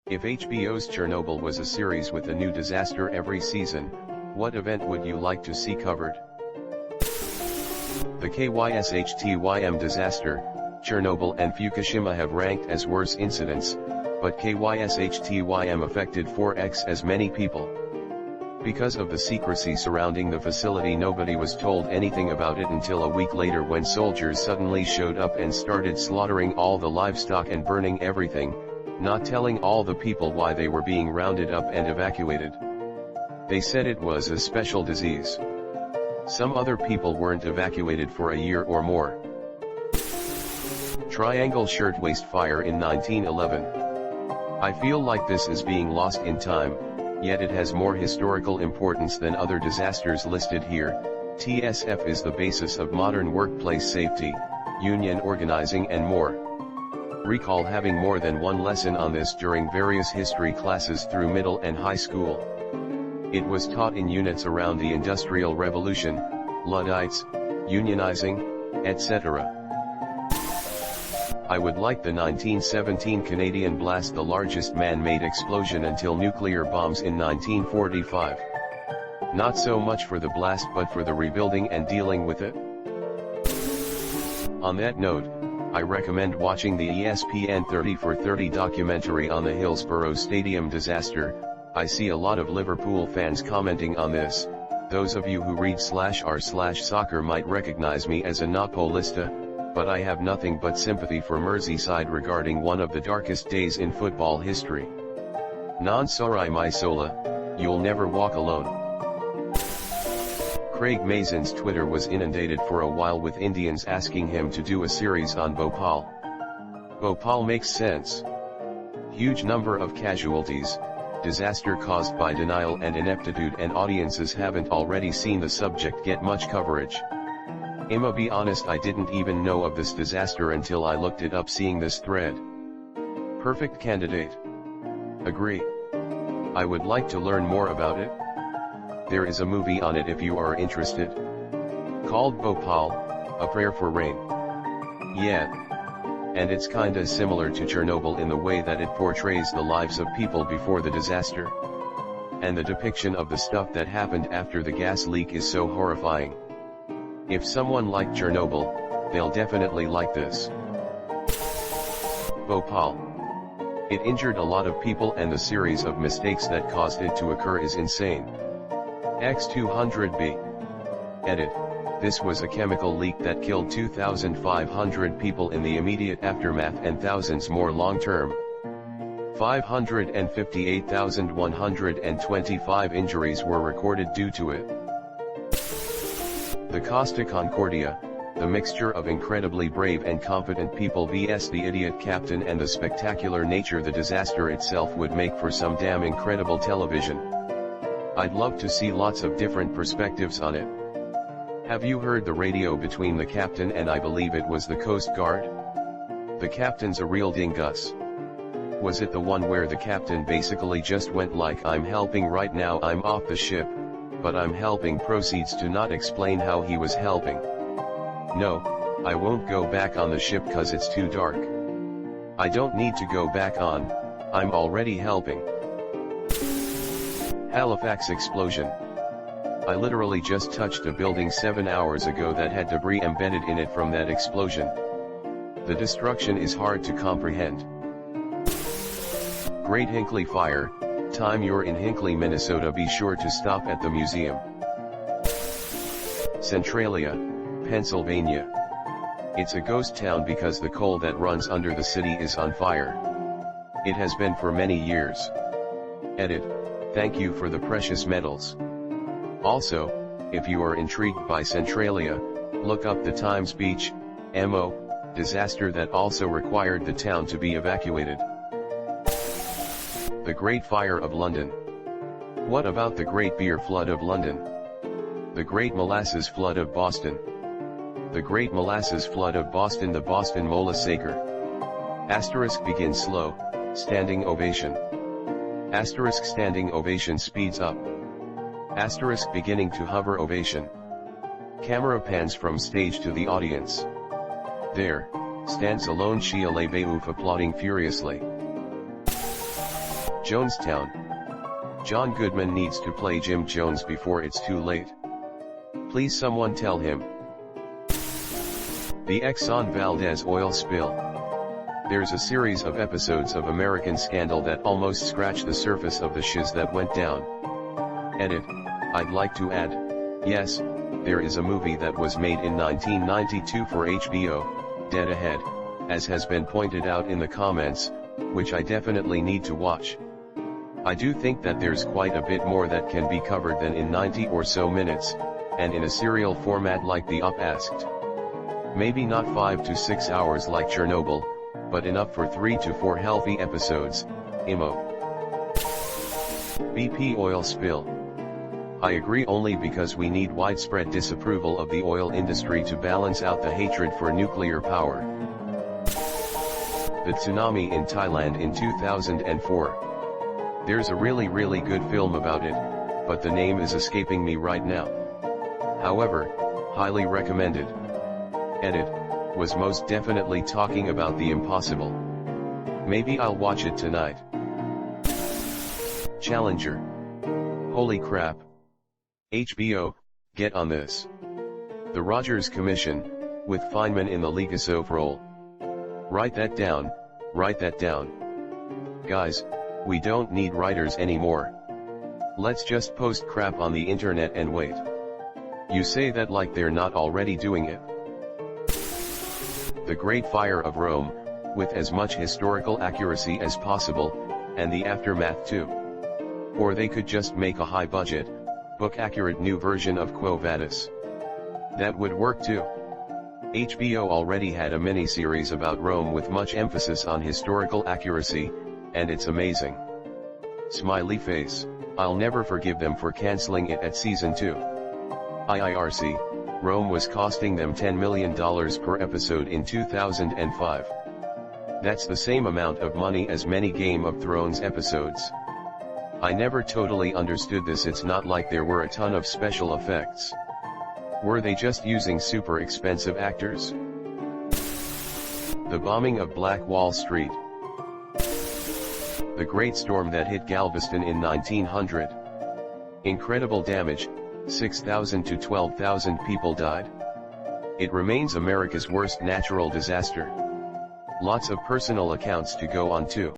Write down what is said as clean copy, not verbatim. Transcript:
If HBO's Chernobyl was a series with a new disaster every season, what event would you like to see covered? The KYSHTYM disaster, Chernobyl and Fukushima have ranked as worse incidents, but KYSHTYM affected 4x as many people. Because of the secrecy surrounding the facility, nobody was told anything about it until a week later, when soldiers suddenly showed up and started slaughtering all the livestock and burning everything, not telling all the people why they were being rounded up and evacuated. They said it was a special disease. Some other people weren't evacuated for a year or more. Triangle Shirtwaist Fire in 1911. I feel like this is being lost in time, yet it has more historical importance than other disasters listed here. TSF is the basis of modern workplace safety, union organizing and more. Recall having more than one lesson on this during various history classes through middle and high school. It was taught in units around the Industrial Revolution, Luddites, unionizing, etc. I would like the 1917 Canadian blast, the largest man-made explosion until nuclear bombs in 1945. Not so much for the blast but for the rebuilding and dealing with it. On that note, I recommend watching the ESPN 30 for 30 documentary on the Hillsborough Stadium disaster. I see a lot of Liverpool fans commenting on this. Those of you who read /r/soccer might recognize me as a Napolista, but I have nothing but sympathy for Merseyside regarding one of the darkest days in football history. Non sorai mai sola, you'll never walk alone. Craig Mazin's Twitter was inundated for a while with Indians asking him to do a series on Bhopal. Bhopal makes sense. Huge number of casualties, disaster caused by denial and ineptitude, and audiences haven't already seen the subject get much coverage. I'ma be honest, I didn't even know of this disaster until I looked it up, seeing this thread. Perfect candidate. Agree. I would like to learn more about it. There is a movie on it if you are interested. Called Bhopal, A Prayer for Rain. Yeah. And it's kinda similar to Chernobyl in the way that it portrays the lives of people before the disaster. And the depiction of the stuff that happened after the gas leak is so horrifying. If someone liked Chernobyl, they'll definitely like this. Bhopal. It injured a lot of people, and the series of mistakes that caused it to occur is insane. X200B. Edit. This was a chemical leak that killed 2,500 people in the immediate aftermath and thousands more long-term. 558,125 injuries were recorded due to it. The Costa Concordia, the mixture of incredibly brave and competent people vs the idiot captain, and the spectacular nature the disaster itself would make for some damn incredible television. I'd love to see lots of different perspectives on it. Have you heard the radio between the captain and I believe it was the Coast Guard? The captain's a real dingus. Was it the one where the captain basically just went like, "I'm helping right now, I'm off the ship, but I'm helping," proceeds to not explain how he was helping? No, I won't go back on the ship cause it's too dark. I don't need to go back on, I'm already helping. Halifax explosion. I literally just touched a building 7 hours ago that had debris embedded in it from that explosion. The destruction is hard to comprehend. Great Hinckley Fire. Time you're in Hinckley, Minnesota, be sure to stop at the museum. Centralia, Pennsylvania. It's a ghost town because the coal that runs under the city is on fire. It has been for many years. Edit. Thank you for the precious metals. Also, if you are intrigued by Centralia, look up the Times Beach, MO, disaster that also required the town to be evacuated. The Great Fire of London. What about the Great Beer Flood of London? The Great Molasses Flood of Boston. The Great Molasses Flood of Boston, the Boston Molassaker. Asterisk begins slow, standing ovation. Asterisk standing ovation speeds up. Asterisk beginning to hover ovation. Camera pans from stage to the audience. There, stands alone Shia LaBeouf applauding furiously. Jonestown. John Goodman needs to play Jim Jones before it's too late. Please someone tell him. The Exxon Valdez oil spill. There's a series of episodes of American Scandal that almost scratch the surface of the shiz that went down. Edit, I'd like to add, yes, there is a movie that was made in 1992 for HBO, Dead Ahead, as has been pointed out in the comments, which I definitely need to watch. I do think that there's quite a bit more that can be covered than in 90 or so minutes, and in a serial format like The Up Asked. Maybe not 5 to 6 hours like Chernobyl, but enough for 3 to 4 healthy episodes, IMO. BP oil spill. I agree only because we need widespread disapproval of the oil industry to balance out the hatred for nuclear power. The tsunami in Thailand in 2004. There's a really good film about it, but the name is escaping me right now. However, highly recommended. Edit, was most definitely talking about the impossible. Maybe I'll watch it tonight. Challenger. Holy crap. HBO, get on this. The Rogers Commission, with Feynman in the Legasov role. Write that down, write that down. Guys, we don't need writers anymore. Let's just post crap on the internet and wait. You say that like they're not already doing it. The Great Fire of Rome, with as much historical accuracy as possible, and the aftermath too. Or they could just make a high-budget, book-accurate new version of Quo Vadis. That would work too. HBO already had a mini-series about Rome with much emphasis on historical accuracy, and it's amazing. Smiley face, I'll never forgive them for cancelling it at season 2. IIRC, Rome was costing them $10 million per episode in 2005. That's the same amount of money as many Game of Thrones episodes. I never totally understood this. It's not like there were a ton of special effects. Were they just using super expensive actors? The bombing of Black Wall Street. The great storm that hit Galveston in 1900. Incredible damage, 6,000 to 12,000 people died. It remains America's worst natural disaster. Lots of personal accounts to go on too.